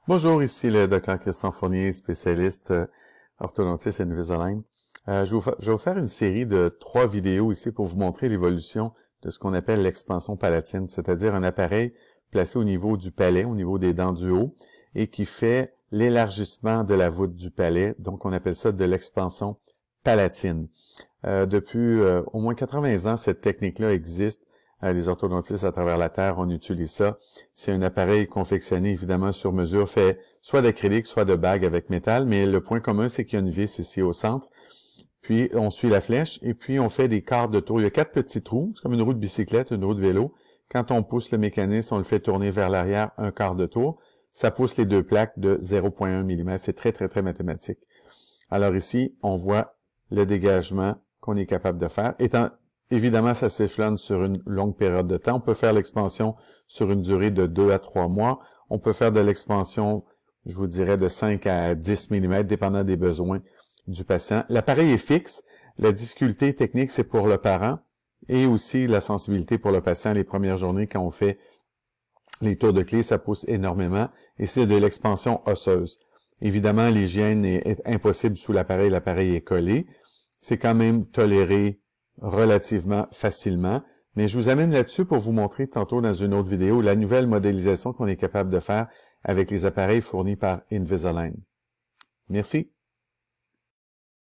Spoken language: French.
Bonjour, ici le Dr Christian Fournier, spécialiste orthodontiste Invisalign. Je vais vous faire une série de 3 vidéos ici pour vous montrer l'évolution de ce qu'on appelle l'expansion palatine, c'est-à-dire un appareil placé au niveau du palais, au niveau des dents du haut, et qui fait l'élargissement de la voûte du palais. Donc, on appelle ça de l'expansion palatine. Depuis au moins 80 ans, cette technique-là existe. Les orthodontistes à travers la Terre, on utilise ça. C'est un appareil confectionné évidemment sur mesure, fait soit d'acrylique, soit de bague avec métal, mais le point commun, c'est qu'il y a une vis ici au centre. Puis, on suit la flèche et puis on fait des quarts de tour. Il y a 4 petits trous, c'est comme une roue de bicyclette, une roue de vélo. Quand on pousse le mécanisme, on le fait tourner vers l'arrière un quart de tour. Ça pousse les 2 plaques de 0,1 mm. C'est très, très, très mathématique. Alors ici, on voit le dégagement qu'on est capable de faire. Évidemment, ça s'échelonne sur une longue période de temps. On peut faire l'expansion sur une durée de 2 à 3 mois. On peut faire de l'expansion, je vous dirais, de 5 à 10 mm, dépendant des besoins du patient. L'appareil est fixe. La difficulté technique, c'est pour le parent et aussi la sensibilité pour le patient. Les premières journées, quand on fait les tours de clé, ça pousse énormément et c'est de l'expansion osseuse. Évidemment, l'hygiène est impossible sous l'appareil. L'appareil est collé. C'est quand même toléré relativement facilement, mais je vous amène là-dessus pour vous montrer tantôt dans une autre vidéo la nouvelle modélisation qu'on est capable de faire avec les appareils fournis par Invisalign. Merci.